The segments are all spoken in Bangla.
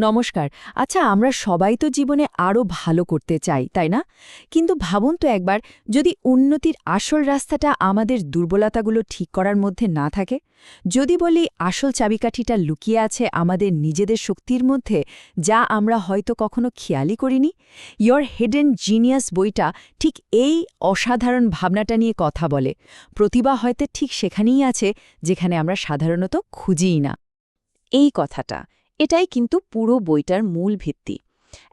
নমস্কার। আচ্ছা, আমরা সবাই তো জীবনে আরও ভালো করতে চাই, তাই না? কিন্তু ভাবুন তো একবার, যদি উন্নতির আসল রাস্তাটা আমাদের দুর্বলতাগুলো ঠিক করার মধ্যে না থাকে? যদি বলি আসল চাবিকাঠিটা লুকিয়ে আছে আমাদের নিজেদের শক্তির মধ্যে, যা আমরা হয়তো কখনো খেয়ালই করিনি। ইয়োর হিডেন জিনিয়াস বইটা ঠিক এই অসাধারণ ভাবনাটা নিয়ে কথা বলে। প্রতিভা হয়তো ঠিক সেখানেই আছে, যেখানে আমরা সাধারণত খুঁজিই না। এই কথাটা, এটাই কিন্তু পুরো বইটার মূল ভিত্তি।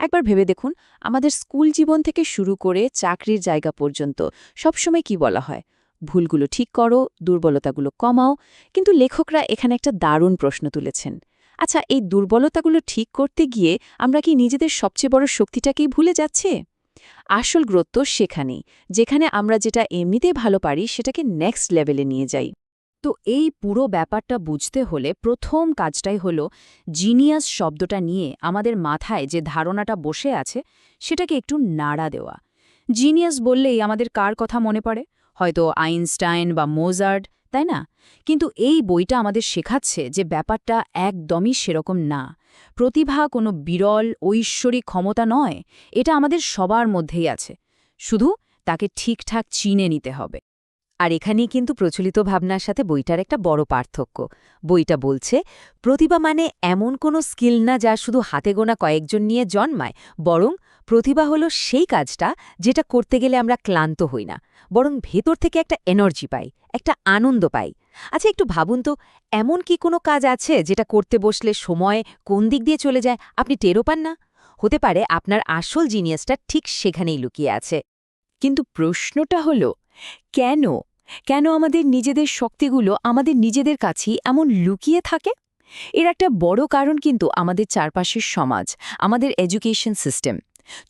একবার ভেবে দেখুন, আমাদের স্কুল জীবন থেকে শুরু করে চাকরির জায়গা পর্যন্ত সবসময় কি বলা হয়? ভুলগুলো ঠিক করো, দুর্বলতাগুলো কমাও। কিন্তু লেখকরা এখানে একটা দারুণ প্রশ্ন তুলেছেন। আচ্ছা, এই দুর্বলতাগুলো ঠিক করতে গিয়ে আমরা কি নিজেদের সবচেয়ে বড় শক্তিটাকেই ভুলে যাচ্ছে? আসল গ্রোথ তো সেখানেই, যেখানে আমরা যেটা এমনিতেই ভালো পারি সেটাকে নেক্সট লেভেলে নিয়ে যাই। তো এই পুরো ব্যাপারটা বুঝতে হলে প্রথম কাজটাই হলো জিনিয়াস শব্দটা নিয়ে আমাদের মাথায় যে ধারণাটা বসে আছে সেটাকে একটু নাড়া দেওয়া। জিনিয়াস বললেই আমাদের কার কথা মনে পড়ে? হয়তো আইনস্টাইন বা মোজার্ট, তাই না? কিন্তু এই বইটা আমাদের শেখাচ্ছে যে ব্যাপারটা একদমই সেরকম না। প্রতিভা কোনো বিরল ঐশ্বরিক ক্ষমতা নয়, এটা আমাদের সবার মধ্যেই আছে, শুধু তাকে ঠিকঠাক চিনে নিতে হবে। আর এখানেই কিন্তু প্রচলিত ভাবনার সাথে বইটার একটা বড় পার্থক্য। বইটা বলছে প্রতিভা মানে এমন কোনো স্কিল না যা শুধু হাতে গোনা কয়েকজন নিয়ে জন্মায়, বরং প্রতিভা হলো সেই কাজটা যেটা করতে গেলে আমরা ক্লান্ত হই না, বরং ভেতর থেকে একটা এনার্জি পাই, একটা আনন্দ পাই। আচ্ছা, একটু ভাবুন তো, এমন কি কোনো কাজ আছে যেটা করতে বসলে সময় কোন দিক দিয়ে চলে যায় আপনি টেরও পান না? হতে পারে আপনার আসল জিনিয়াসটা ঠিক সেখানেই লুকিয়ে আছে। কিন্তু প্রশ্নটা হলো, কেন কেন আমাদের নিজেদের শক্তিগুলো আমাদের নিজেদের কাছেই এমন লুকিয়ে থাকে? এর একটা বড় কারণ কিন্তু আমাদের চারপাশের সমাজ, আমাদের এডুকেশন সিস্টেম।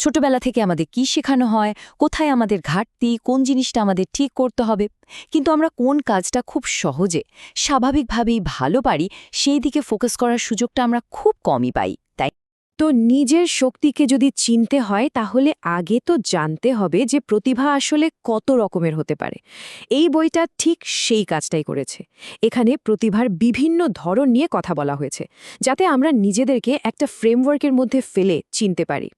ছোটবেলা থেকে আমাদের কি শেখানো হয়, কোথায় আমাদের ঘাটতি, কোন জিনিসটা আমাদের ঠিক করতে হবে। কিন্তু আমরা কোন কাজটা খুব সহজে, স্বাভাবিকভাবেই ভালো পারি, সেই দিকে ফোকাস করার সুযোগটা আমরা খুব কমই পাই, তাই? তো নিজের শক্তিকে যদি চিনতে হয় তাহলে আগে তো জানতে হবে যে প্রতিভা আসলে কত রকমের হতে পারে। এই বইটা ঠিক সেই কাজটাই করেছে। এখানে প্রতিভার বিভিন্ন ধরন নিয়ে কথা বলা হয়েছে, যাতে আমরা নিজেদেরকে একটা ফ্রেমওয়ার্কের মধ্যে ফেলে চিনতে পারি।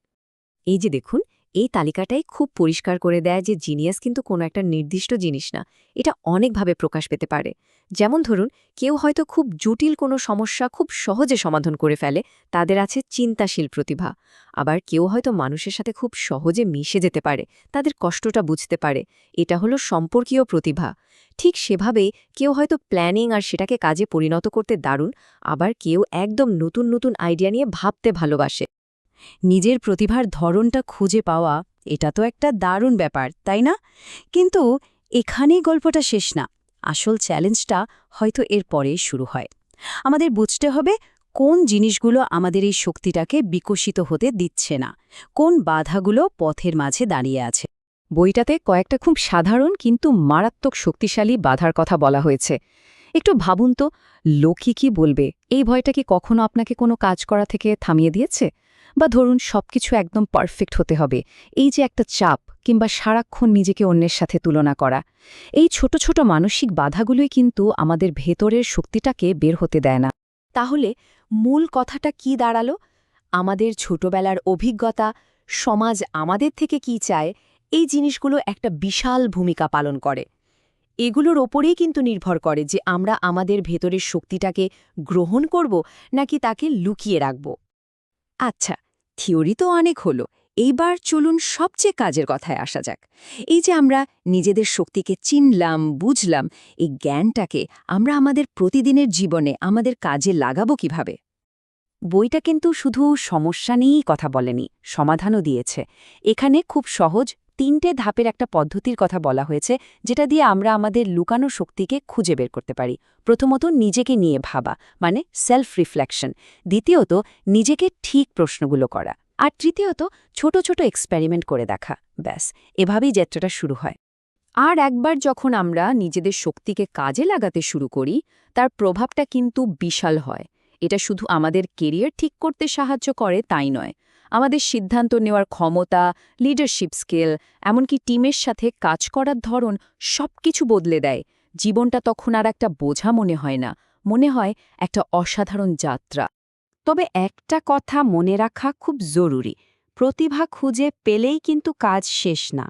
এই যে দেখুন, এই তালিকাটাই খুব পরিষ্কার করে দেয় যে জিনিয়াস কিন্তু কোনো একটা নির্দিষ্ট জিনিস না, এটা অনেকভাবে প্রকাশ পেতে পারে। যেমন ধরুন, কেউ হয়তো খুব জটিল কোনো সমস্যা খুব সহজে সমাধান করে ফেলে, তাদের আছে চিন্তাশীল প্রতিভা। আবার কেউ হয়তো মানুষের সাথে খুব সহজে মিশে যেতে পারে, তাদের কষ্টটা বুঝতে পারে, এটা হলো সম্পর্কীয় প্রতিভা। ঠিক সেভাবেই কেউ হয়তো প্ল্যানিং আর সেটাকে কাজে পরিণত করতে দারুণ, আবার কেউ একদম নতুন নতুন আইডিয়া নিয়ে ভাবতে ভালোবাসে। নিজের প্রতিভার ধরনটা খুঁজে পাওয়া, এটা তো একটা দারুণ ব্যাপার, তাই না? কিন্তু এখানেই গল্পটা শেষ না। আসল চ্যালেঞ্জটা হয়তো এর পরেই শুরু হয়। আমাদের বুঝতে হবে কোন জিনিসগুলো আমাদের এই শক্তিটাকে বিকশিত হতে দিচ্ছে না, কোন বাধাগুলো পথের মাঝে দাঁড়িয়ে আছে। বইটাতে কয়েকটা খুব সাধারণ কিন্তু মারাত্মক শক্তিশালী বাধার কথা বলা হয়েছে। একটু ভাবুন তো, লোকে কি বলবে, এই ভয়টা কি কখনো আপনাকে কোনো কাজ করা থেকে থামিয়ে দিয়েছে? বা ধরুন, সবকিছু একদম পারফেক্ট হতে হবে, এই যে একটা চাপ, কিংবা সারাক্ষণ নিজেকে অন্যের সাথে তুলনা করা, এই ছোট ছোট মানসিক বাধাগুলোই কিন্তু আমাদের ভেতরের শক্তিটাকে বের হতে দেয় না। তাহলে মূল কথাটা কি দাঁড়ালো? আমাদের ছোটবেলার অভিজ্ঞতা, সমাজ আমাদের থেকে কি চায়, এই জিনিসগুলো একটা বিশাল ভূমিকা পালন করে। এগুলোর ওপরেই কিন্তু নির্ভর করে যে আমরা আমাদের ভেতরের শক্তিটাকে গ্রহণ করব নাকি তাকে লুকিয়ে রাখব। আচ্ছা, থিওরি তো অনেক হলো, এইবার চলুন সবচেয়ে কাজের কথায় আসা যাক। এই যে আমরা নিজেদের শক্তিকে চিনলাম, বুঝলাম, এই জ্ঞানটাকে আমরা আমাদের প্রতিদিনের জীবনে আমাদের কাজে লাগাবো কিভাবে? বইটা কিন্তু শুধু সমস্যা নিয়েই কথা বলেনি, সমাধানও দিয়েছে। এখানে খুব সহজ ৩টে ধাপের একটা পদ্ধতির কথা বলা হয়েছে, যেটা দিয়ে আমরা আমাদের লুকানো শক্তিকে খুঁজে বের করতে পারি। প্রথমত, নিজেকে নিয়ে ভাবা, মানে সেলফ রিফ্লেকশন। দ্বিতীয়ত, নিজেকে ঠিক প্রশ্নগুলো করা। আর তৃতীয়ত, ছোট ছোট এক্সপেরিমেন্ট করে দেখা। ব্যাস, এভাবেই যাত্রাটা শুরু হয়। আর একবার যখন আমরা নিজেদের শক্তিকে কাজে লাগাতে শুরু করি, তার প্রভাবটা কিন্তু বিশাল হয়। এটা শুধু আমাদের কেরিয়ার ঠিক করতে সাহায্য করে তাই নয়, আমাদের সিদ্ধান্ত নেওয়ার ক্ষমতা, লিডারশিপ স্কিল, এমনকি টিমের সাথে কাজ করার ধরন, সবকিছু বদলে দেয়। জীবনটা তখন আর একটা বোঝা মনে হয় না, মনে হয় একটা অসাধারণ যাত্রা। তবে একটা কথা মনে রাখা খুব জরুরি, প্রতিভা খুঁজে পেলেই কিন্তু কাজ শেষ না।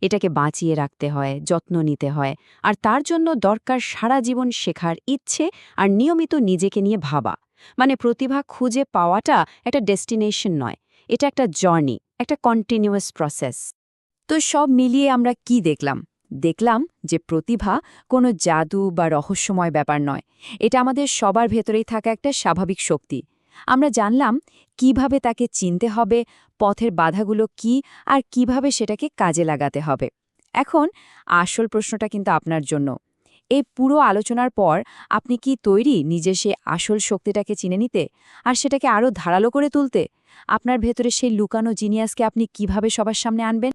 এটাকে বাঁচিয়ে রাখতে হয়, যত্ন নিতে হয়, আর তার জন্য দরকার সারা জীবন শেখার ইচ্ছে আর নিয়মিত নিজেকে নিয়ে ভাবা। মানে প্রতিভা খুঁজে পাওয়াটা একটা ডেস্টিনেশন নয়, এটা একটা জার্নি, একটা কন্টিনিউয়াস প্রসেস। তো সব মিলিয়ে আমরা কি দেখলাম? দেখলাম যে প্রতিভা কোনো জাদু বা রহস্যময় ব্যাপার নয়, এটা আমাদের সবার ভেতরেই থাকা একটা স্বাভাবিক শক্তি। আমরা জানলাম কিভাবে তাকে চিনতে হবে, পথের বাধাগুলো কি, আর কিভাবে সেটাকে কাজে লাগাতে হবে। এখন আসল প্রশ্নটা কিন্তু আপনার জন্য। এই পুরো আলোচনার পর আপনি কি তৈরি নিজে সে আসল শক্তিটাকে চিনে নিতে, আর সেটাকে আরও ধারালো করে তুলতে? আপনার ভেতরে সেই লুকানো জিনিয়াসকে আপনি কিভাবে সবার সামনে আনবেন?